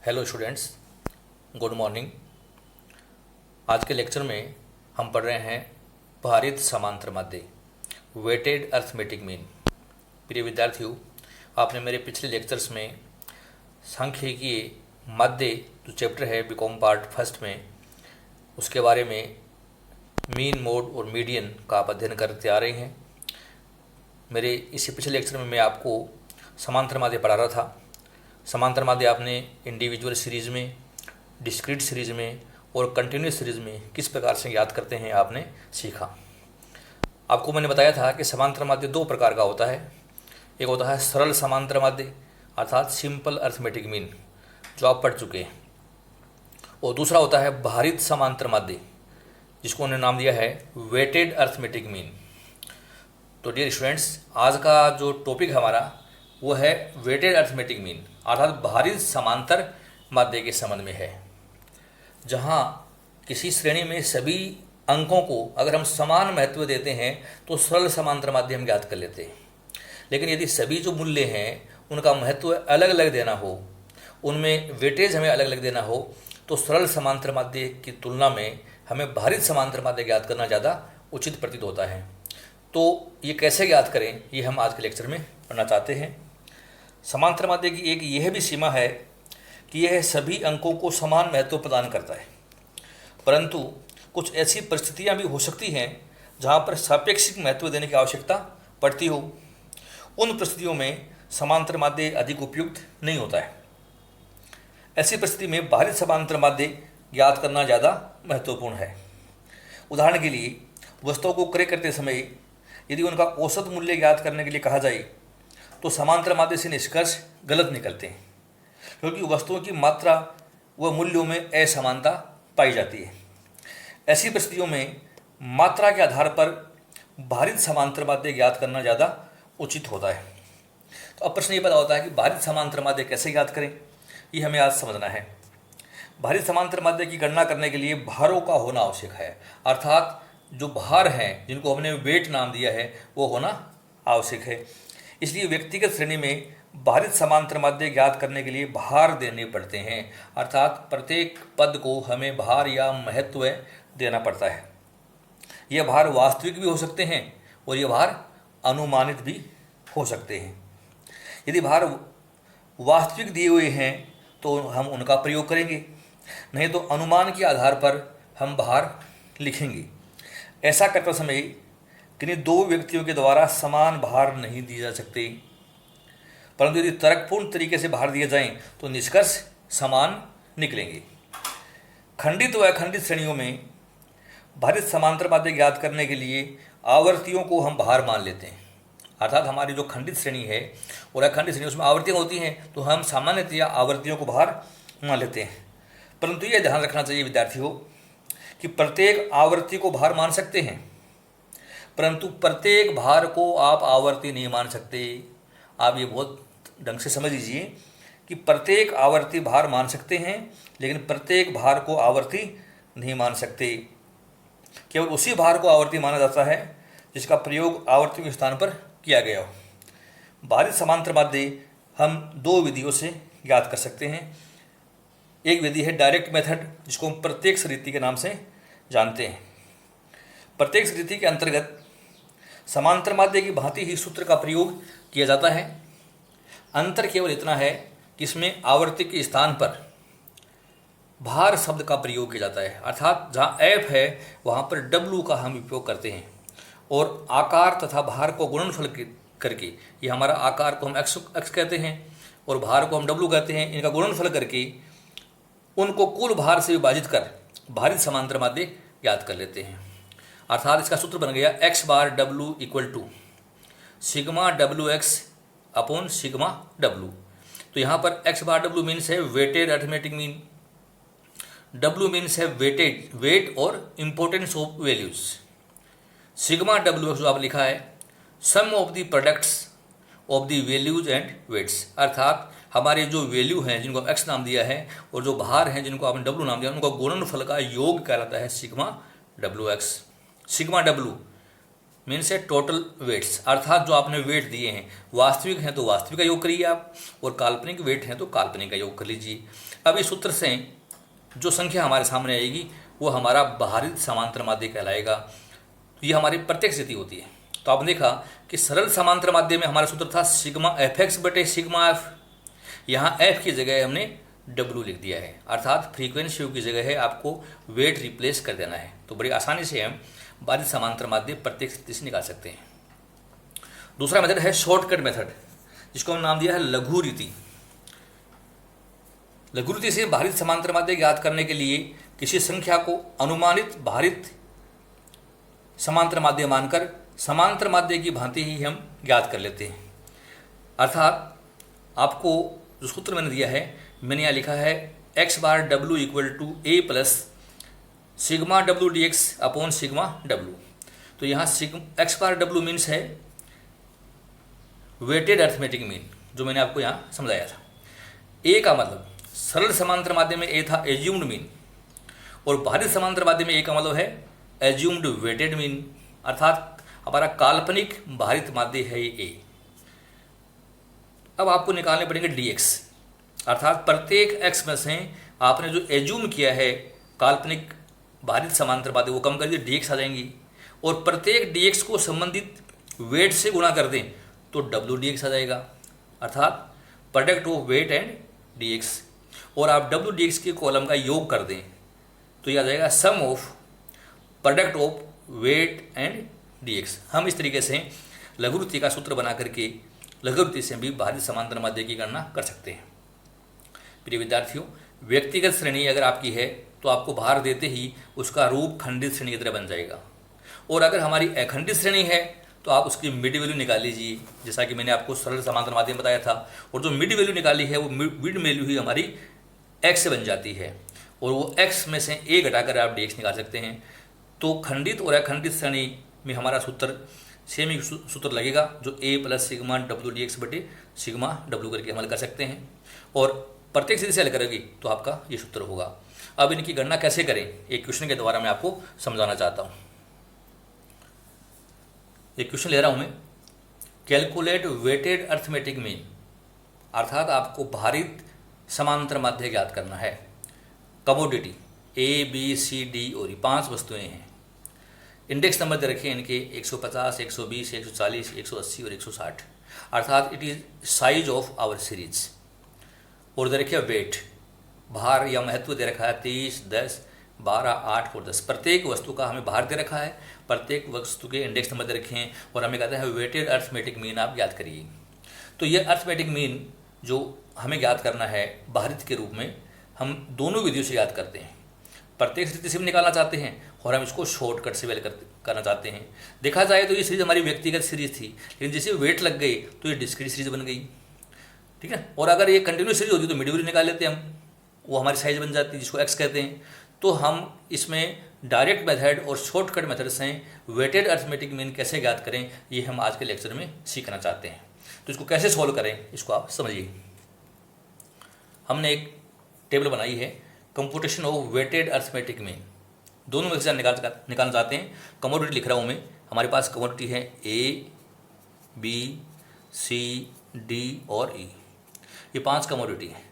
Hello students, good morning. आज के lecture में हम पढ़ रहे हैं भारित समांतर माध्य, वेटेड अर्थमेटिक मीन। प्रिय विद्यार्थियों, आपने मेरे पिछले लेक्चर्स में सांख्यिकीय माध्य जो चैप्टर है बीकॉम पार्ट फर्स्ट में, उसके बारे में मीन, मोड और मीडियन का आप अध्ययन करते आ रहे हैं। मेरे इसी पिछले लेक्चर में मैं आपको समांतर माध्य पढ़ा रहा था। समांतर माध्य आपने इंडिविजुअल सीरीज़ में, डिस्क्रीट सीरीज़ में और कंटिन्यूस सीरीज़ में किस प्रकार से याद करते हैं आपने सीखा। आपको मैंने बताया था कि समांतर माध्य दो प्रकार का होता है। एक होता है सरल समांतर माध्य अर्थात सिंपल अर्थमेटिक मीन, जो आप पढ़ चुके हैं, और दूसरा होता है भारित समांतर माध्य, जिसको उन्होंने नाम दिया है वेटेड अर्थमेटिक मीन। तो डियर स्टूडेंट्स, आज का जो टॉपिक है हमारा वो है वेटेड अर्थमेटिक मीन अर्थात भारित समांतर माध्य के संबंध में है। जहाँ किसी श्रेणी में सभी अंकों को अगर हम समान महत्व देते हैं तो सरल समांतर माध्य हम ज्ञात कर लेते हैं। लेकिन यदि सभी जो मूल्य हैं उनका महत्व अलग अलग देना हो, उनमें वेटेज हमें अलग अलग देना हो, तो सरल समांतर माध्य की तुलना में हमें भारित समांतर माध्य ज्ञात करना ज़्यादा उचित प्रतीत होता है। तो ये कैसे ज्ञात करें, ये हम आज के लेक्चर में पढ़ना चाहते हैं। समांतर माध्य की एक यह भी सीमा है कि यह सभी अंकों को समान महत्व प्रदान करता है, परंतु कुछ ऐसी परिस्थितियां भी हो सकती हैं जहां पर सापेक्षिक महत्व देने की आवश्यकता पड़ती हो। उन परिस्थितियों में समांतर माध्य अधिक उपयुक्त नहीं होता है। ऐसी परिस्थिति में भारित समांतर माध्य ज्ञात करना ज़्यादा महत्वपूर्ण है। उदाहरण के लिए, वस्तुओं को क्रय करते समय यदि उनका औसत मूल्य ज्ञात करने के लिए कहा जाए तो समांतर माध्य से निष्कर्ष गलत निकलते हैं, क्योंकि वस्तुओं की मात्रा व मूल्यों में असमानता पाई जाती है। ऐसी परिस्थितियों में मात्रा के आधार पर भारित समांतर माध्य ज्ञात करना ज़्यादा उचित होता है। तो अब प्रश्न ये पैदा होता है कि भारित समांतर माध्य कैसे ज्ञात करें, ये हमें आज समझना है। भारित समांतर माध्य की गणना करने के लिए भारों का होना आवश्यक है, अर्थात जो भार हैं जिनको हमने वेट नाम दिया है वो होना आवश्यक है। इसलिए व्यक्तिगत श्रेणी में भारित समांतर माध्य ज्ञात करने के लिए भार देने पड़ते हैं, अर्थात प्रत्येक पद को हमें भार या महत्व देना पड़ता है। यह भार वास्तविक भी हो सकते हैं और ये भार अनुमानित भी हो सकते हैं। यदि भार वास्तविक दिए हुए हैं तो हम उनका प्रयोग करेंगे, नहीं तो अनुमान के आधार पर हम भार लिखेंगे। ऐसा करते समय किन्हीं दो व्यक्तियों के द्वारा समान भार नहीं दिए जा सकते, परंतु यदि तर्कपूर्ण तरीके से भार दिए जाएं तो निष्कर्ष समान निकलेंगे। खंडित व अखंडित श्रेणियों में भारित समांतर माध्य ज्ञात करने के लिए आवर्तियों को हम भार मान लेते हैं, अर्थात हमारी जो खंडित श्रेणी है और अखंडित श्रेणी उसमें आवर्तियाँ होती हैं तो हम सामान्यतया आवर्तियों को भार मान लेते हैं। परंतु यह ध्यान रखना चाहिए विद्यार्थियों कि प्रत्येक आवर्ती को भार मान सकते हैं, परंतु प्रत्येक भार को आप आवर्ती नहीं मान सकते। आप ये बहुत ढंग से समझ लीजिए कि प्रत्येक आवर्ती भार मान सकते हैं, लेकिन प्रत्येक भार को आवर्ती नहीं मान सकते। केवल उसी भार को आवर्ती माना जाता है जिसका प्रयोग आवर्ती के स्थान पर किया गया हो। भारित समांतर माध्य हम दो विधियों से ज्ञात कर सकते हैं। एक विधि है डायरेक्ट मेथड, जिसको हम प्रत्यक्ष रीति के नाम से जानते हैं। प्रत्यक्ष रीति के अंतर्गत समांतर माध्य की भांति ही सूत्र का प्रयोग किया जाता है। अंतर केवल इतना है कि इसमें आवर्ती के स्थान पर भार शब्द का प्रयोग किया जाता है, अर्थात जहाँ एफ है वहाँ पर डब्लू का हम उपयोग करते हैं, और आकार तथा भार को गुणनफल करके, ये हमारा आकार को हम एक्स कहते हैं और भार को हम डब्लू कहते हैं, इनका गुणनफल करके उनको कुल भार से विभाजित कर भारित समांतर माध्य ज्ञात कर लेते हैं। अर्थात इसका सूत्र बन गया X bar W equal to sigma W X upon sigma W. तो यहाँ पर एक्स बार डब्लू मीन्स है weighted arithmetic mean, W means है वेट और importance of values, sigma W X जो आप लिखा है sum of the products of the values and weights, अर्थात हमारे जो वैल्यू हैं जिनको एक्स नाम दिया है और जो भार हैं जिनको आपने डब्लू नाम दिया, उनका गुणनफल का योग कहलाता है sigma W x. Sigma W means है टोटल वेट्स, अर्थात जो आपने वेट दिए हैं वास्तविक हैं तो वास्तविक का योग करिए आप, और काल्पनिक वेट हैं तो काल्पनिक का योग कर लीजिए। अब इस सूत्र से जो संख्या हमारे सामने आएगी वो हमारा भारित समांतर माध्य कहलाएगा। तो ये हमारी प्रत्येक स्थिति होती है। तो आपने देखा कि सरल समांतर माध्य में हमारा सूत्र था सिग्मा एफ एक्स बटे सिग्मा एफ। यहाँ एफ की जगह हमने डब्ल्यू लिख दिया है, अर्थात फ्रीक्वेंसी की जगह है आपको वेट रिप्लेस कर देना है। तो बड़ी आसानी से हम भारित समांतर माध्य प्रत्येक स्थिति से निकाल सकते हैं। दूसरा मेथड है शॉर्टकट मेथड, जिसको हम नाम दिया है लघु रीति। लघु रीति से भारित समांतर माध्य ज्ञात करने के लिए किसी संख्या को अनुमानित भारित समांतर माध्य मानकर समांतर माध्य की भांति ही हम ज्ञात कर लेते हैं। अर्थात आपको जो सूत्र मैंने दिया है, मैंने यहाँ लिखा है X bar W equal to A plus sigma W D X upon sigma W. तो यहाँ एक्स बार डब्ल्यू मीन्स है वेटेड अर्थमेटिक मीन, जो मैंने आपको यहाँ समझाया था। ए का मतलब सरल समांतर माध्य में ए था एज्यूम्ड मीन, और भारित समांतर माध्य में ए का मतलब है एज्यूम्ड वेटेड मीन, अर्थात हमारा काल्पनिक भारित माध्य है ये ए। अब आपको निकालने पड़ेंगे dx, अर्थात प्रत्येक x में से आपने जो एज्यूम किया है काल्पनिक भारित समांतर माध्य वो कम कर दिए, dx आ जाएंगी। और प्रत्येक dx को संबंधित वेट से गुणा कर दें तो wdx आ जाएगा, अर्थात product of weight and dx। और आप wdx के कॉलम का योग कर दें तो यह आ जाएगा sum of product of weight and dx। हम इस तरीके से लघुरीति का सूत्र बना करके लघुरीति से भी भारित समांतर माध्य की गणना कर सकते हैं। प्रिय विद्यार्थियों, व्यक्तिगत श्रेणी अगर आपकी है तो आपको भार देते ही उसका रूप खंडित श्रेणी की तरह बन जाएगा। और अगर हमारी अखंडित श्रेणी है तो आप उसकी मिड वैल्यू निकाल लीजिए, जैसा कि मैंने आपको सरल समांतर माध्य में बताया था। और जो मिड वैल्यू निकाली है वो मिड वैल्यू ही हमारी एक्स से बन जाती है, और वो एक्स में से ए घटाकर आप dx निकाल सकते हैं। तो खंडित और अखंडित श्रेणी में हमारा सूत्र सेम ही सूत्र लगेगा, जो A plus sigma W D X बटे सिग्मा डब्ल्यू करके हल कर सकते हैं। और प्रत्येक स्थिति से हल करेगी तो आपका ये सूत्र होगा। अब इनकी गणना कैसे करें, एक क्वेश्चन के द्वारा मैं आपको समझाना चाहता हूँ। एक क्वेश्चन ले रहा हूँ मैं, कैलकुलेट वेटेड अर्थमेटिक मीन, अर्थात आपको भारित समांतर माध्य ज्ञात करना है। Commodity A B C D और 5 वस्तुएं हैं। इंडेक्स नंबर दे रखे हैं इनके 150, 120, 140, 180 और 160, अर्थात it is size of our series. और दे रखे वेट, भार या महत्व दे रखा है 30, 10, 12, 8 और 10। प्रत्येक वस्तु का हमें भार दे रखा है, प्रत्येक वस्तु के इंडेक्स नंबर दे रखे हैं, और हमें कहते हैं वेटेड अर्थमेटिक मीन आप ज्ञात करिए। तो ये अर्थमेटिक मीन जो हमें ज्ञात करना है भारित के रूप में, हम दोनों विधियों से याद करते हैं। प्रत्येक स्थिति से भी निकालना चाहते हैं और हम इसको शॉर्टकट से वेल करना चाहते हैं। देखा जाए तो ये सीरीज हमारी व्यक्तिगत सीरीज थी, लेकिन जैसे वेट लग गई तो ये डिस्क्रीट सीरीज बन गई, ठीक है। और अगर ये कंटिन्यूस सीरीज होती तो मिड वैल्यू निकाल लेते हम, वो हमारी साइज बन जाती है जिसको एक्स कहते हैं। तो हम इसमें डायरेक्ट मेथड और शॉर्टकट मेथड से वेटेड अर्थमेटिक मीन कैसे ज्ञात करें, ये हम आज के लेक्चर में सीखना चाहते हैं। तो इसको कैसे सॉल्व करें इसको आप समझिए। हमने एक टेबल बनाई है, computation of weighted arithmetic mean. दोनों में से निकालना चाहते हैं। कमोडिटी लिख रहा हूँ मैं, हमारे पास कमोडिटी है ए बी सी डी और ई, ये 5 कमोडिटी है।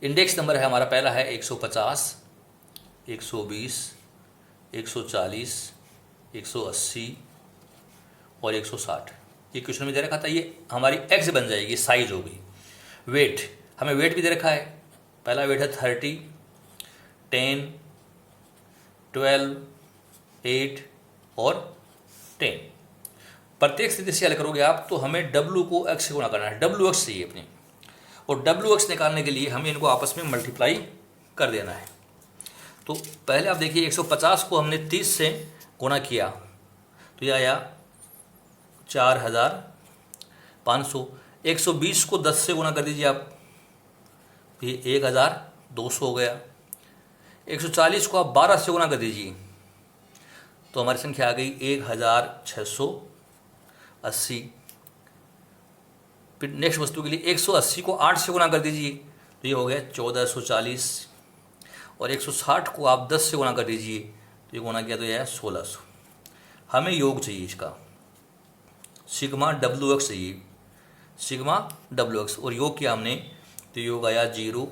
इंडेक्स नंबर है हमारा, पहला है 150, 120, 140, 180 और 160। ये क्वेश्चन में दे रखा था, ये हमारी एक्स बन जाएगी, साइज होगी। वेट, हमें वेट भी दे रखा है, पहला वेट है 30, 10, 12, 8 और 10। प्रत्येक स्थिति से हल करोगे आप तो हमें W को x से गुणा करना है, WX चाहिए अपने, और WX निकालने के लिए हमें इनको आपस में मल्टीप्लाई कर देना है। तो पहले आप देखिए 150 को हमने 30 से गुणा किया तो यह आया 4500। 120 को 10 से गुणा कर दीजिए आप, ये 1200 हो गया। 140 को आप 12 से गुणा कर दीजिए तो हमारी संख्या आ गई 1680। फिर नेक्स्ट वस्तु के लिए 180 को 8 से गुणा कर दीजिए तो ये हो गया 1440। और 160 को आप 10 से गुणा कर दीजिए तो ये गुणा किया तो यह है 1600। हमें योग चाहिए इसका, सिग्मा WX चाहिए, सिग्मा WX। और योग किया हमने तो योग आया 0,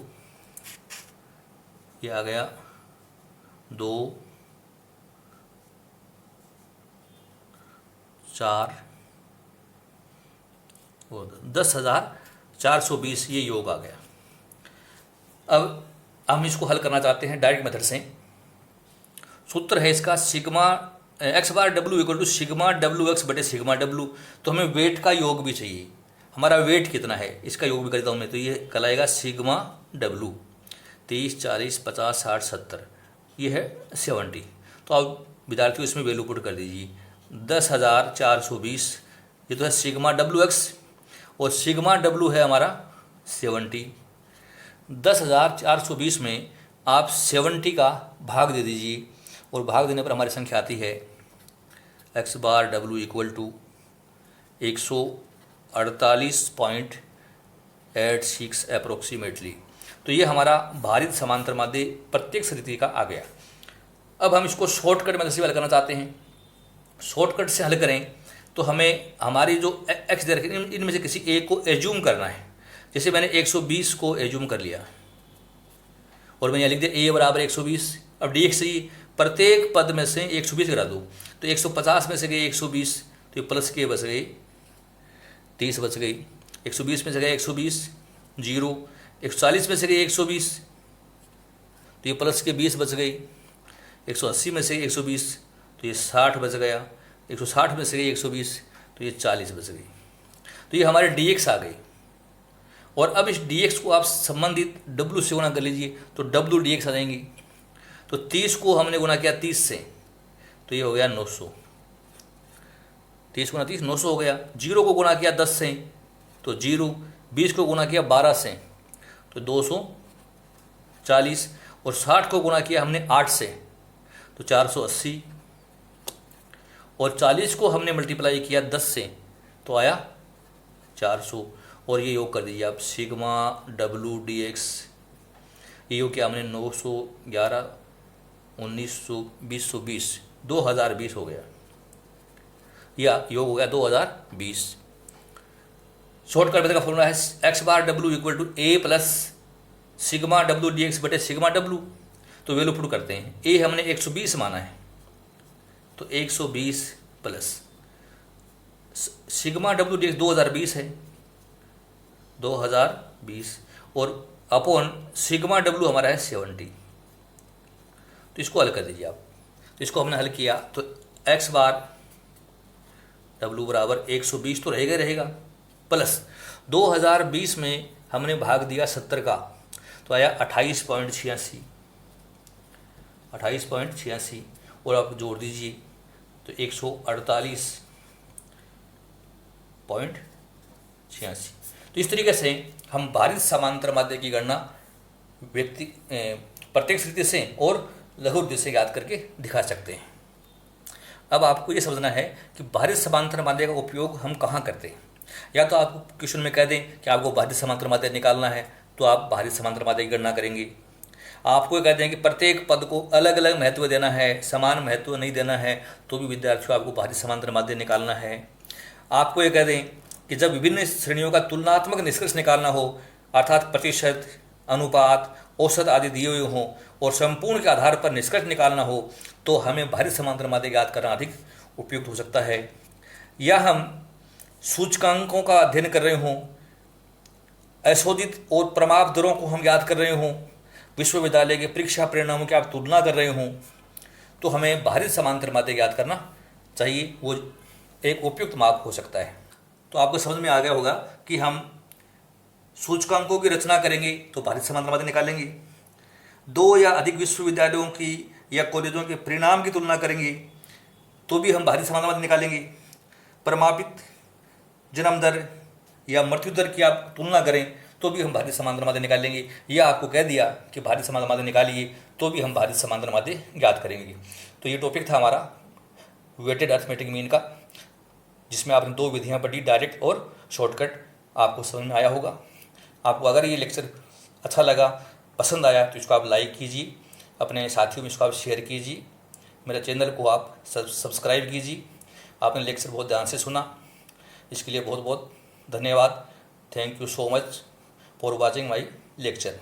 ये आ गया 2 4 और 10,420 ये योग आ गया। अब हम इसको हल करना चाहते हैं डायरेक्ट मेथड से। सूत्र है इसका sigma X bar W equal to sigma W X बटे सिग्मा डब्ल्यू। तो हमें वेट का योग भी चाहिए, हमारा वेट कितना है इसका योग भी कर देता हूँ मैं। तो ये कहलाएगा सिग्मा डब्ल्यू 30 40 50 60 70, ये है 70। तो अब विद्यार्थियों इसमें वैल्यू पुट कर दीजिए 10,420, ये तो है सिग्मा डब्ल्यू एक्स और सिग्मा डब्ल्यू है हमारा 70। 10,420 में आप 70 का भाग दे दीजिए और भाग देने पर हमारी संख्या आती है X bar W equal to 148.86 approximately. तो ये हमारा भारित समांतर माध्य प्रत्येक रीति का आ गया। अब हम इसको शॉर्टकट मेथड से हल करना चाहते हैं। शॉर्टकट से हल करें तो हमें हमारी जो एक्स दे रखी इनमें से किसी एक को एज्यूम करना है। जैसे मैंने 120 को एज्यूम कर लिया और मैंने लिख दिया ए बराबर 120। अब डी एक्स प्रत्येक पद में से 120 गिरा दो, तो 150 में से गए 120, तो ये प्लस के बच गई 30 बच गई। 120 में से गए 120 जीरो, 140 में से गए 120, तो ये प्लस के 20 बच गई। 180 में से 120, तो ये 60 बच गया। 160 में से गई 120, तो ये 40 बच गई। तो ये हमारे डी एक्स आ गई। और अब इस डी एक्स को आप संबंधित डब्ल्यू से गुणा कर लीजिए, तो डब्ल्यू डी एक्स आ जाएंगी। तो 30 को हमने गुणा किया 30 से, तो ये हो गया 900। 30 गुणा 30 900 हो गया। 0 को गुणा किया 10 से, तो 0। 20 को गुणा किया 12 से, तो 240। और 60 को गुणा किया हमने 8 से, तो 480। और 40 को हमने मल्टीप्लाई किया 10 से, तो आया 400। और ये योग कर दीजिए आप सिग्मा डब्ल्यू डी एक्स। ये योग किया हमने 911 1900 2020 2020 हो गया, या योग हो गया 2020। शॉर्टकट मेथड का फॉर्मूला है X bar W equal to A plus sigma W D X बटे सिग्मा डब्ल्यू। तो वैल्यू पुट करते हैं। ए हमने 120 माना है, तो 120 plus sigma W D X 2020 है 2020 और अपॉन सिग्मा डब्ल्यू हमारा है 70। तो इसको हल कर दीजिए आप। तो इसको हमने हल किया तो एक्स बार डब्ल्यू बराबर 120 तो रहेगा रहेगा, प्लस 2020 में हमने भाग दिया 70 का, तो आया 28.86 28.86 और आप जोड़ दीजिए तो 148.86। तो इस तरीके से हम भारित समांतर माध्य की गणना प्रत्यक्ष रीति से और लघु रीति से याद करके दिखा सकते हैं। अब आपको ये समझना है कि भारित समांतर माध्य का उपयोग हम कहाँ करते हैं। या तो आपको क्वेश्चन में कह दें कि आपको भारित समांतर माध्य निकालना है, तो आप भारित समांतर माध्य की गणना करेंगे। आपको कह दें कि प्रत्येक पद को अलग अलग महत्व देना है, समान महत्व नहीं देना है, तो भी विद्यार्थियों आपको भारित समांतर माध्य निकालना है। आपको ये कह दें कि जब विभिन्न श्रेणियों का तुलनात्मक निष्कर्ष निकालना हो, अर्थात प्रतिशत, अनुपात, औसत आदि दिए हुए हों और संपूर्ण के आधार पर निष्कर्ष निकालना हो, तो हमें भारित समांतर माध्य याद करना अधिक उपयुक्त हो सकता है। या हम सूचकांकों का अध्ययन कर रहे हों, अशोधित और प्रमाप दरों को हम याद कर रहे हों, विश्वविद्यालय के परीक्षा परिणामों की आप तुलना कर रहे हों, तो हमें भारित समांतर माध्य याद करना चाहिए। वो एक उपयुक्त माप हो सकता है। तो आपको समझ में आ गया होगा कि हम सूचकांकों की रचना करेंगे तो भारित समांतर माध्य निकालेंगे, दो या अधिक विश्वविद्यालयों की या कॉलेजों के परिणाम की तुलना करेंगे तो भी हम भारित समांतर माध्य निकालेंगे, प्रमापित जन्म दर या मृत्यु दर की आप तुलना करें तो भी हम भारित समांतर माध्य निकालेंगे, या आपको कह दिया कि भारित समांतर माध्य निकालिए तो भी हम भारित समांतर माध्य याद करेंगे। तो ये टॉपिक था हमारा वेटेड अरिथमेटिक मीन का, जिसमें आपने दो विधियां पढ़ी, डायरेक्ट और शॉर्टकट। आपको समझ में आया होगा। आपको अगर ये लेक्चर अच्छा लगा, पसंद आया, तो इसको आप लाइक कीजिए, अपने साथियों में इसको आप शेयर कीजिए, मेरे चैनल को आप सब्सक्राइब कीजिए। आपने लेक्चर बहुत ध्यान से सुना, इसके लिए बहुत बहुत धन्यवाद। Thank you so much for watching my lecture.